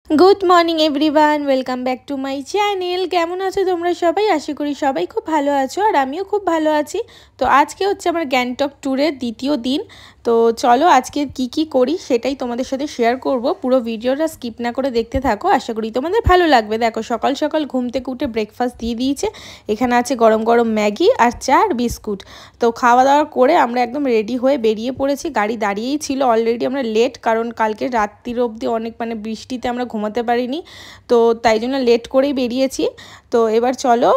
Good morning everyone welcome back to my channel. केमन आछो तोमरा सबाई? आशा करी सबाई खूब भालो आछो और आमिও खूब भालो आछि। तो आज के होच्छे आमार গ্যাংটক टूरेर द्वितीय दिन। तो चलो आज के की करी सेटाई तोमादेर साथे शेयर करब। पुरो भिडियोटा स्किप ना करे देखते थाको, आशा करी तोमादेर भालो लागबे। देखो सकाल सकाल घुम थेके उठे ब्रेकफास्ट दिए दिएछे। एखाने आछे गरम गरम मैगी और चा और बिस्कुट। तो खावा दावा करे आमरा एकदम रेडी हये बेरिये पड़ेछि। गाड़ी दाड़िয়েই ছিল, अलरेडी आमरा लेट, कारण कालके रात्रिर अब्दि अनेक माने बृष्टिते आमरा घुमाते पारिনি। तो ताई जोन्नो लेट करेই बेरिয়েছি। तो एबार चलो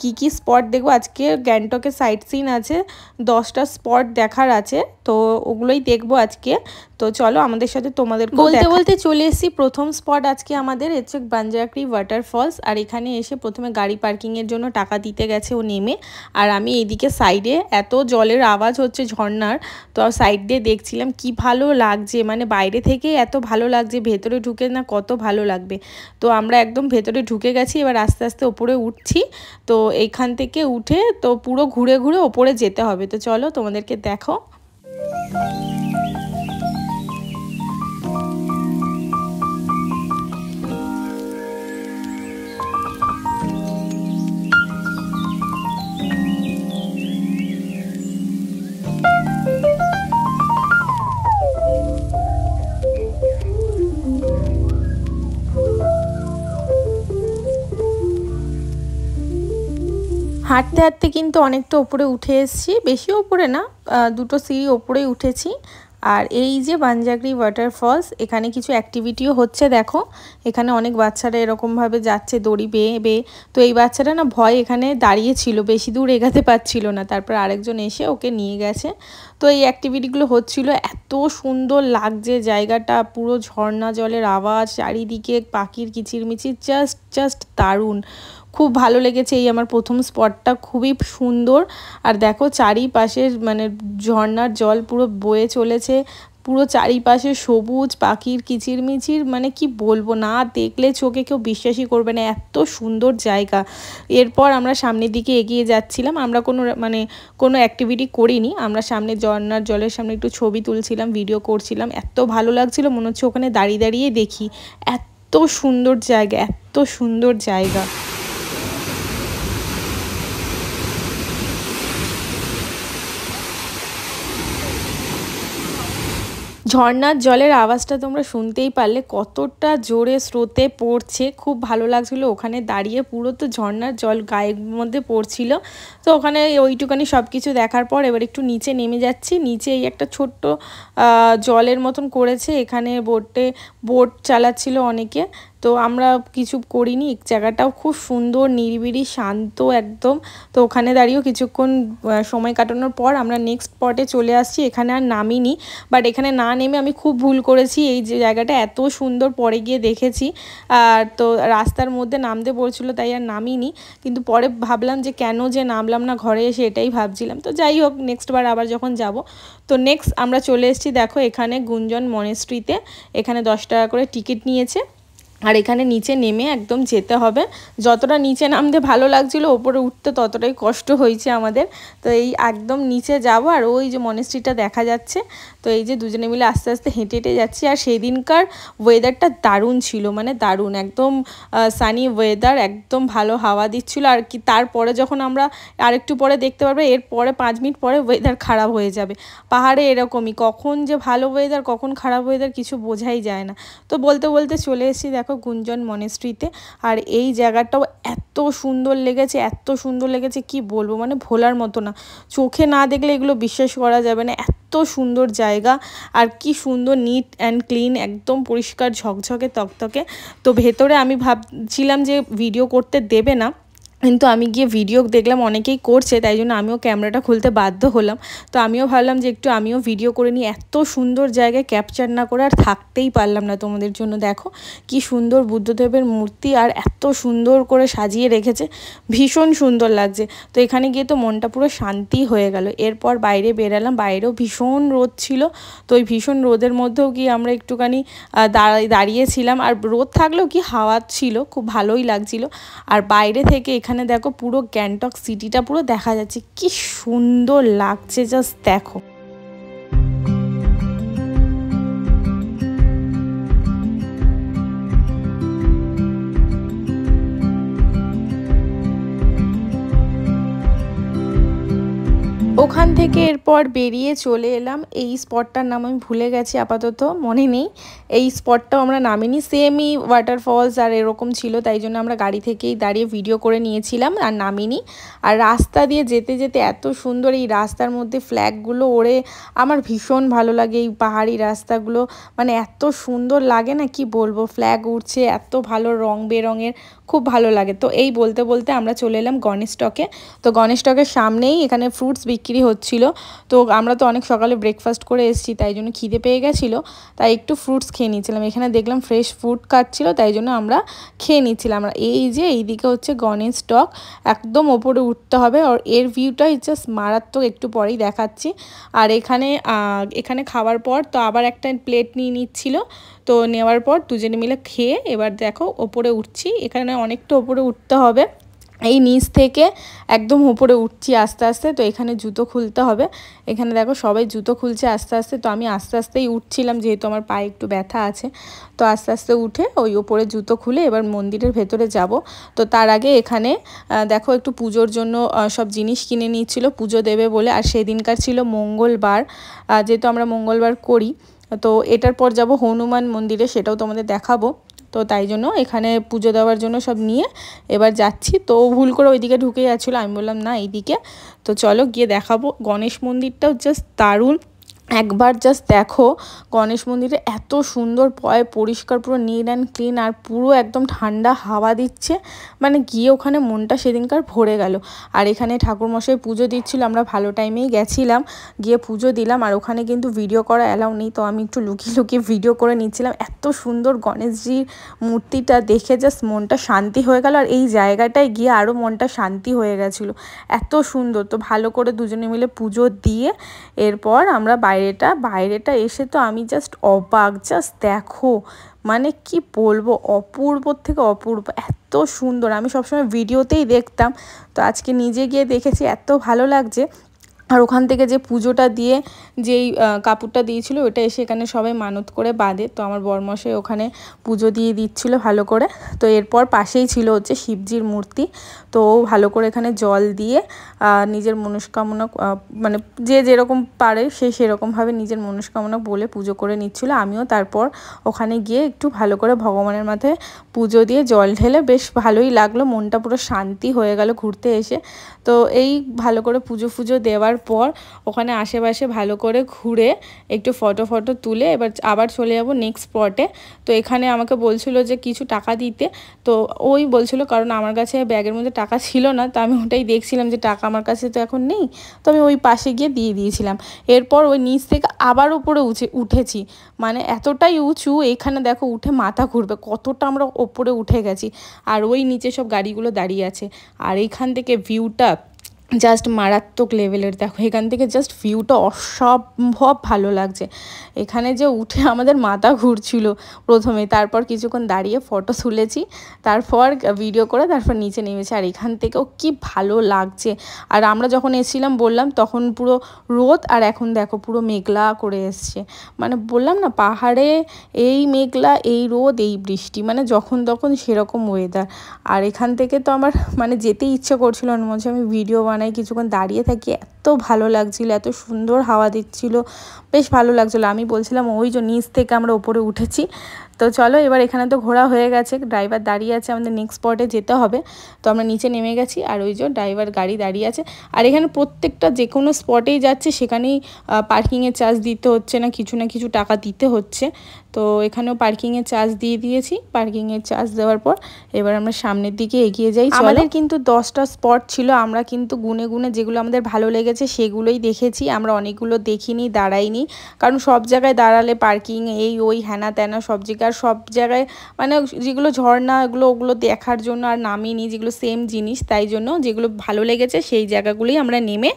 की स्पट देखबो। आजके গ্যাংটকে साइट सीन आछे 10টা स्पट देखार आछे, तो ओगुलोई देखबो आजके। तो चलो आमादेर साथे तोमादेरके बोलते बोलते चले एसेছি प्रथम स्पट आजके आमादेर हच्छे बांजाराक्री वाटारफल्स। और एखाने एसे प्रथमे गाड़ी पार्किंगेर जोन्नो टाका दिते गेছে ও नेमे, और आमी एदिके साइडे एत जलेर आवाज हच्छे झर्नार। तो साइड दिये देखछिलाम कि भालो लागছে, माने बाइरे थेके एत भालो लागছে, भेतरे ढुके ना कत भालो लागबे। तो आमरा एकदम भेतरे ढुके गेছি, एबार आस्ते आस्ते ओपरे उठছি। तो एखान थेके उठे तो पुरो घुरे घुरे ओपरे जेते होबे। तो चलो तोमादेरके देखो। हाँटते हाँटते किन्तु अनेकटा ओपरे उठे एसेছি, बेशी ओपरे ना, दुटो सीढ़ी ओपरेই उठेছি। আর এই যে বাঞ্জাগরি ওয়াটারফলস, এখানে কিছু অ্যাক্টিভিটিও হচ্ছে। দেখো এখানে অনেক বাচ্চারা এরকম ভাবে যাচ্ছে দড়ি বেয়ে বেয়ে। তো এই বাচ্চাটা না ভয় এখানে দাঁড়িয়ে ছিল, বেশি দূর এগাতে পারছিল না। তারপর আরেকজন এসে ওকে নিয়ে গেছে। তো এই অ্যাক্টিভিটিগুলো হচ্ছিল, এত সুন্দর লাগছে জায়গাটা, পুরো ঝর্ণা জলের আওয়াজ, চারিদিকে পাখির কিচিরমিচির, জাস্ট দারুণ। খুব ভালো লেগেছে এই আমার প্রথম স্পটটা, খুবই সুন্দর। আর দেখো চারিপাশে মানে ঝর্ণার জল পুরো বয়ে চলেছে, পুরো চারিপাশে সবুজ, পাখির কিচিরমিচির, মানে কি বলবো, না দেখলে চোখে কেউ বিশ্বাসই করবে না, এত সুন্দর জায়গা। এরপর আমরা সামনের দিকে এগিয়ে যাচ্ছিলাম। আমরা কোনো অ্যাক্টিভিটি করিনি, আমরা সামনে ঝর্ণার জলের সামনে একটু ছবি তুলছিলাম, ভিডিও করছিলাম। এত ভালো লাগছিল, মনে হচ্ছে ওখানে দাঁড়িয়ে দাঁড়িয়ে দেখি। এত সুন্দর জায়গা, এত সুন্দর জায়গা। ঝর্ণার জলের আওয়াজটা তোমরা শুনতেই পারলে, কতটা জোরে স্রোতে পড়ছে, খুব ভালো লাগছিল ওখানে দাঁড়িয়ে। পুরো তো ঝর্ণার জল গায়ের মধ্যে পড়ছিল। তো ওখানে ওইটুকানি সব কিছু দেখার পর এবার একটু নিচে নেমে যাচ্ছি। নিচে এই একটা ছোট্ট জলের মতন করেছে, এখানে বোট চালাচ্ছিল অনেকে। তো আমরা কিছু করিনি, জায়গাটাও খুব সুন্দর, নিরিবিলি, শান্ত একদম। তো ওখানে দাঁড়িয়েও কিছুক্ষণ সময় কাটানোর পর আমরা নেক্সট স্পটে চলে আসছি। এখানে আর নামিনি, বাট এখানে না নেমে আমি খুব ভুল করেছি। এই যে জায়গাটা এত সুন্দর, পরে গিয়ে দেখেছি। আর তো রাস্তার মধ্যে নামতে বলছিল, তাই আর নামিনি। কিন্তু পরে ভাবলাম যে কেন যে নামলাম না ঘরে এসে, এটাই ভাবছিলাম। তো যাই হোক, নেক্সট বার আবার যখন যাব। তো নেক্সট আমরা চলে এসেছি, দেখো এখানে গুঞ্জন মনেস্ট্রিতে। এখানে 10 টাকা করে টিকিট নিয়েছে। আর এখানে নিচে নেমে একদম যেতে হবে। যতটা নিচে নামতে ভালো লাগছিল, ওপরে উঠতে ততটাই কষ্ট হয়েছে আমাদের। তো এই একদম নিচে যাব, আর ওই যে মনেস্ট্রিটা দেখা যাচ্ছে। তো এই যে দুজনে মিলে আস্তে আস্তে হেঁটে হেঁটে যাচ্ছি। আর সেদিনকার ওয়েদারটা দারুণ ছিল, মানে দারুণ, একদম সানি ওয়েদার, একদম ভালো হাওয়া দিচ্ছিল। আর কি তারপরে যখন আমরা আরেকটু পরে দেখতে পারবে, এরপরে 5 মিনিট পরে ওয়েদার খারাপ হয়ে যাবে। পাহাড়ে এরকমই, কখন যে ভালো ওয়েদার কখন খারাপ ওয়েদার কিছু বোঝাই যায় না। তো বলতে বলতে চলে এসেছি দেখো গুঞ্জন মনেস্ট্রিতে। আর এই জায়গাটাও এত সুন্দর লেগেছে, এত সুন্দর লেগেছে কি বলবো, মানে ভোলার মতো না। চোখে না দেখলে এগুলো বিশ্বাস করা যাবে না, এত সুন্দর জায়গা। আর কি সুন্দর নিট অ্যান্ড ক্লিন, একদম পরিষ্কার ঝকঝকে তকতকে। তো ভেতরে আমি ভাবছিলাম যে ভিডিও করতে দেবে না, কিন্তু আমি গিয়ে ভিডিও দেখলাম অনেকেই করছে, তাই জন্য আমিও ক্যামেরাটা খুলতে বাধ্য হলাম। তো আমিও ভাবলাম যে একটু আমিও ভিডিও করে নিই। এত সুন্দর জায়গায় ক্যাপচার না করে আর থাকতেই পারলাম না তোমাদের জন্য। দেখো কি সুন্দর বুদ্ধদেবের মূর্তি, আর এত সুন্দর করে সাজিয়ে রেখেছে, ভীষণ সুন্দর লাগছে। তো এখানে গিয়ে তো মনটা পুরো শান্তি হয়ে গেল। এরপর বাইরে বেরালাম, বাইরেও ভীষণ রোদ ছিল। তো ওই ভীষণ রোদের মধ্যেও গিয়ে আমরা একটুখানি দাঁড়িয়েছিলাম। আর রোদ থাকলেও কি হাওয়া ছিল, খুব ভালোই লাগছিল। আর বাইরে থেকে এখানে এখানে দেখো পুরো গ্যাংটক সিটিটা পুরো দেখা যাচ্ছে, কি সুন্দর লাগছে, জাস্ট দেখো। ওখান থেকে এরপর বেরিয়ে চলে এলাম এই স্পটটার নাম আমি ভুলে গেছি, আপাতত মনে নেই। এই স্পটটাও আমরা নামিনি, সেমই ওয়াটারফলস আর এরকম ছিল, তাই জন্য আমরা গাড়ি থেকেই দাঁড়িয়ে ভিডিও করে নিয়েছিলাম আর নামিনি। আর রাস্তা দিয়ে যেতে যেতে এত সুন্দর, এই রাস্তার মধ্যে ফ্ল্যাগগুলো ওড়ে, আমার ভীষণ ভালো লাগে এই পাহাড়ি রাস্তাগুলো, মানে এত সুন্দর লাগে না কি বলবো, ফ্ল্যাগ উড়ছে এত ভালো রং বেরঙের, খুব ভালো লাগে। তো এই বলতে বলতে আমরা চলে এলাম গণেশ স্টকে। তো গণেশ স্টকের সামনেই এখানে ফ্রুটস বিক্রি হচ্ছিল। তো আমরা তো অনেক সকালে ব্রেকফাস্ট করে এসেছি, তাই জন্য খিদে পেয়ে গেছিলো, তাই একটু ফ্রুটস খেয়ে নিচ্ছিলাম। এখানে দেখলাম ফ্রেশ ফ্রুট কাটছিল, তাই জন্য আমরা খেয়ে নিচ্ছিলাম। আমরা এই যে এইদিকে হচ্ছে গণেশ স্টক, একদম ওপরে উঠতে হবে, আর এর ভিউটাই জাস্ট মারাত্মক, একটু পরেই দেখাচ্ছি। আর এখানে খাওয়ার পর তো আবার একটা প্লেট নিয়ে নিচ্ছিল, তো নেওয়ার পর দুজনে মিলে খেয়ে এবার দেখো ওপরে উঠছি। এখানে অনেকটা ওপরে উঠতে হবে, এই নিচ থেকে একদম উপরে উঠছি আস্তে আস্তে। তো এখানে জুতো খুলতে হবে, এখানে দেখো সবাই জুতো খুলছে আস্তে আস্তে। তো আমি আস্তে আস্তেই উঠছিলাম, যেহেতু আমার পায়ে একটু ব্যথা আছে। তো আস্তে আস্তে উঠে ওই ওপরে জুতো খুলে এবার মন্দিরের ভেতরে যাব। তো তার আগে এখানে দেখো একটু পুজোর জন্য সব জিনিস কিনে নিচ্ছিল, পুজো দেবে বলে। আর সেদিনকার ছিল মঙ্গলবার, যেহেতু আমরা মঙ্গলবার করি। তো এটার পর যাব হনুমান মন্দিরে, সেটাও তোমাদের দেখাবো। তো তাই জন্য এখানে পুজো দেওয়ার জন্য সব নিয়ে এবার যাচ্ছি। তো ভুল করে ওইদিকে ঢুকে যাচ্ছিলো, আমি বললাম না এইদিকে, তো চলো গিয়ে দেখাবো। গণেশ মন্দিরটাও জাস্ট দারুণ, একবার জাস্ট দেখো গণেশ মন্দিরে এত সুন্দর পরিষ্কার, পুরো নিট অ্যান্ড ক্লিন, আর পুরো একদম ঠান্ডা হাওয়া দিচ্ছে, মানে গিয়ে ওখানে মনটা সেদিনকার ভরে গেল। আর এখানে ঠাকুরমশাই পুজো দিচ্ছিল, আমরা ভালো টাইমেই গেছিলাম, গিয়ে পুজো দিলাম। আর ওখানে কিন্তু ভিডিও করা অ্যালাউ নেই, তো আমি একটু লুকিয়ে লুকিয়ে ভিডিও করে নিচ্ছিলাম। এত সুন্দর গণেশজির মূর্তিটা দেখে জাস্ট মনটা শান্তি হয়ে গেল, আর এই জায়গাটায় গিয়ে আরও মনটা শান্তি হয়ে গেছিলো, এত সুন্দর। তো ভালো করে দুজনে মিলে পুজো দিয়ে এরপর আমরা বাইরেটা এসে তো আমি জাস্ট অবাক, জাস্ট দেখো, মানে কি বলবো, অপূর্বর থেকে অপূর্ব, এত সুন্দর। আমি সবসময় ভিডিওতেই দেখতাম, তো আজকে নিজে গিয়ে দেখেছি, এত ভালো লাগছে। আর ওখান থেকে যে পুজোটা দিয়ে যেই কাপড়টা দিয়েছিল, ওটা এসে এখানে সবাই মানত করে বাঁধে। তো আমার বরমশাই ওখানে পুজো দিয়ে দিচ্ছিলো ভালো করে। তো এরপর পাশেই ছিল হচ্ছে শিবজির মূর্তি, তো ভালো করে এখানে জল দিয়ে নিজের মনস্কামনা, মানে যে যেরকম পারে সে সেরকমভাবে নিজের মনস্কামনা বলে পুজো করে নিচ্ছিল। আমিও তারপর ওখানে গিয়ে একটু ভালো করে ভগবানের মাথায় পুজো দিয়ে জল ঢেলে বেশ ভালোই লাগলো, মনটা পুরো শান্তি হয়ে গেল ঘুরতে এসে। তো এই ভালো করে পুজো দেওয়ার পর ওখানে আশেপাশে ভালো করে ঘুরে একটু ফটো তুলে এবার আবার চলে যাব নেক্সট স্পটে। তো এখানে আমাকে বলছিল যে কিছু টাকা দিতে, তো ওই বলছিল, কারণ আমার কাছে ব্যাগের মধ্যে টাকা ছিল না, তো আমি ওটাই দেখছিলাম যে টাকা আমার কাছে তো এখন নেই, তো আমি ওই পাশে গিয়ে দিয়ে দিয়েছিলাম। এরপর ওই নিচ থেকে আবার উপরে উঠেছি, মানে এতটাই উঁচু, এখানে দেখো উঠে মাথা ঘুরবে, কতটা আমরা ওপরে উঠে গেছি। আর ওই নিচে সব গাড়িগুলো দাঁড়িয়ে আছে, আর এইখান থেকে ভিউটা জাস্ট মারাত্মক লেভেলের। দেখো এখান থেকে জাস্ট ভিউটা অসম্ভব ভালো লাগছে। এখানে যে উঠে আমাদের মাথা ঘুরছিল প্রথমে, তারপর কিছুক্ষণ দাঁড়িয়ে ফটো তুলেছি, তারপর ভিডিও করে তারপর নিচে নেমেছি। আর এখান থেকেও কি ভালো লাগছে। আর আমরা যখন এসেছিলাম বললাম তখন পুরো রোদ, আর এখন দেখো পুরো মেঘলা করে এসছে। মানে বললাম না, পাহাড়ে এই মেঘলা, এই রোদ, এই বৃষ্টি, মানে যখন তখন সেরকম ওয়েদার। আর এখান থেকে তো আমার মানে যেতে ইচ্ছে করছিল না, মনে হচ্ছে আমি ভিডিও বানাই, কিছুক্ষণ দাঁড়িয়ে থাকি, এত ভালো লাগছিল, এত সুন্দর হাওয়া দিচ্ছিল, বেশ ভালো লাগছিলো। আমি বলছিলাম ওই যে নিচ থেকে আমরা উপরে উঠেছি। তো চলো এবার এখানে তো ঘোরা হয়ে গেছে, ড্রাইভার দাঁড়িয়ে আছে, আমাদের নেক্সট স্পটে যেতে হবে। তো আমরা নিচে নেমে গেছি, আর ওই যে ড্রাইভার গাড়ি দাঁড়িয়ে আছে। আর এখানে প্রত্যেকটা যে কোনো স্পটেই যাচ্ছে সেখানেই পার্কিংয়ের চার্জ দিতে হচ্ছে, না কিছু টাকা দিতে হচ্ছে। তো এখানেও পার্কিংয়ের চার্জ দিয়ে দিয়েছি। পার্কিংয়ের চার্জ দেওয়ার পর এবার আমরা সামনের দিকে এগিয়ে যাই। আমাদের কিন্তু 10টা স্পট ছিল, আমরা কিন্তু গুনে গুনে যেগুলো আমাদের ভালো লেগেছে সেগুলোই দেখেছি, আমরা অনেকগুলো দেখিনি, দাঁড়াইনি, কারণ সব জায়গায় দাঁড়ালে পার্কিং এই ওই হ্যানা ত্যানা সব জায়গায়, আর সব জায়গায় মানে যেগুলো ঝর্ণা ওগুলো দেখার জন্য আর নামিনি, যেগুলো সেম জিনিস, তাই জন্য যেগুলো ভালো লেগেছে সেই জায়গাগুলোই আমরা নেমে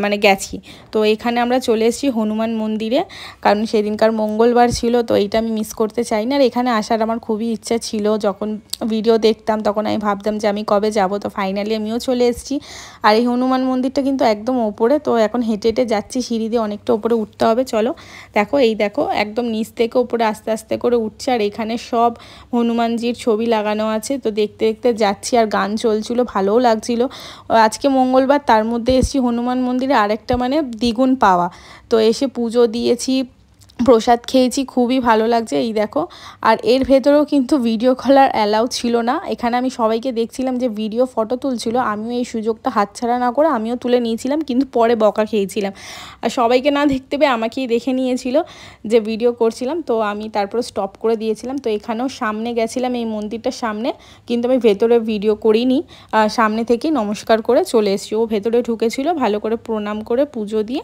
মানে গেছি। তো এখানে আমরা চলে এসেছি হনুমান মন্দিরে, কারণ সেদিনকার মঙ্গলবার ছিল, তো তো এইটা আমি মিস করতে চাই না। আর এখানে আসার আমার খুবই ইচ্ছা ছিল, যখন ভিডিও দেখতাম তখন আমি ভাবতাম যে আমি কবে যাব। তো ফাইনালি আমিও চলে এসেছি। আর এই হনুমান মন্দিরটা কিন্তু একদম ওপরে, তো এখন হেঁটে হেঁটে যাচ্ছি, সিঁড়ি দিয়ে অনেকটা ওপরে উঠতে হবে। চলো দেখো, এই দেখো একদম নিচ থেকে ওপরে আস্তে আস্তে করে উঠছে। আর এখানে সব হনুমানজির ছবি লাগানো আছে, তো দেখতে দেখতে যাচ্ছি। আর গান চলছিল, ভালোও লাগছিল। আজকে মঙ্গলবার, তার মধ্যে এসেছি হনুমান মন্দিরে, আরেকটা মানে দ্বিগুণ পাওয়া। তো এসে পুজো দিয়েছি, প্রসাদ খেয়েছি, খুবই ভালো লাগছে। এই দেখো, আর এর ভেতরেও কিন্তু ভিডিও করার অ্যালাউ ছিল না। এখানে আমি সবাইকে দেখছিলাম যে ভিডিও ফটো তুলছিল, আমিও এই সুযোগটা হাতছাড়া না করে আমিও তুলে নিয়েছিলাম, কিন্তু পরে বকা খেয়েছিলাম। আর সবাইকে না দেখতে পেয়ে আমাকেই দেখে নিয়েছিল যে ভিডিও করছিলাম, তো আমি তারপরে স্টপ করে দিয়েছিলাম। তো এখানেও সামনে গেছিলাম, এই মন্দিরটার সামনে, কিন্তু আমি ভেতরে ভিডিও করিনি, সামনে থেকেই নমস্কার করে চলে এসেছি। ও ভেতরে ঢুকেছিল, ভালো করে প্রণাম করে পুজো দিয়ে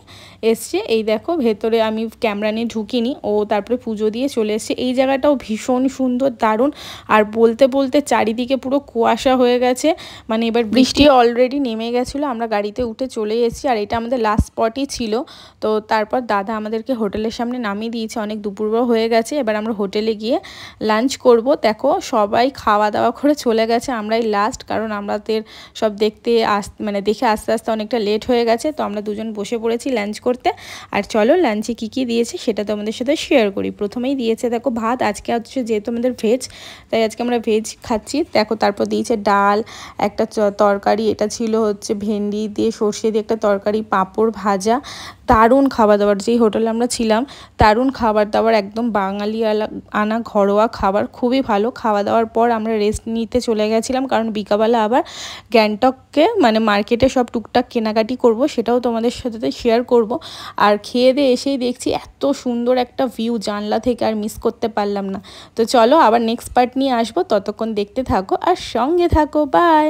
এসছে। এই দেখো, ভেতরে আমি ক্যামেরা নিয়ে ঢুকিনি, ও তারপরে পুজো দিয়ে চলে এসছে। এই জায়গাটাও ভীষণ সুন্দর, দারুণ। আর বলতে বলতে চারিদিকে পুরো কুয়াশা হয়ে গেছে, মানে এবার বৃষ্টি অলরেডি নেমে গেছিলো। আমরা গাড়িতে উঠে চলে এসেছি, আর এটা আমাদের লাস্ট স্পটই ছিল। তো তারপর দাদা আমাদেরকে হোটেলের সামনে নামিয়ে দিয়েছে, অনেক দুপুরবেলা হয়ে গেছে। এবার আমরা হোটেলে গিয়ে লাঞ্চ করব। দেখো সবাই খাওয়া দাওয়া করে চলে গেছে, আমরাই লাস্ট, কারণ আমাদের সব দেখে আস্তে আস্তে অনেকটা লেট হয়ে গেছে। তো আমরা দুজন বসে পড়েছি লাঞ্চ করতে। আর চলো লাঞ্চে কী কী দিয়েছে সেটা তো আমাদের সাথে শেয়ার করি। প্রথমেই দিয়েছে দেখো ভাত, আজকে হচ্ছে যেহেতু আমাদের ভেজ, তাই আজকে আমরা ভেজ খাচ্ছি। দেখো তারপর দিয়েছে ডাল, একটা তরকারি, এটা ছিল হচ্ছে ভেন্ডি দিয়ে সর্ষে দিয়ে একটা তরকারি, পাঁপড় ভাজা। দারুণ খাবার দাবার, যেই হোটেলে আমরা ছিলাম দারুণ খাবার দাবার, একদম বাঙালি আনা ঘরোয়া খাবার, খুবই ভালো। খাওয়া দাওয়ার পর আমরা রেস্ট নিতে চলে গেছিলাম, কারণ বিকালবেলা আবার গ্যাংটকে মানে মার্কেটে সব টুকটাক কেনাকাটি করব, সেটাও তোমাদের সাথে শেয়ার করব। আর খেয়ে দিয়ে এসেই দেখছি এত সুন্দর একটা ভিউ জানলা থেকে, আর মিস করতে পারলাম না। তো চলো আবার নেক্সট পার্ট নিয়ে আসবো, ততক্ষণ দেখতে থাকো আর সঙ্গে থাকো। বাই।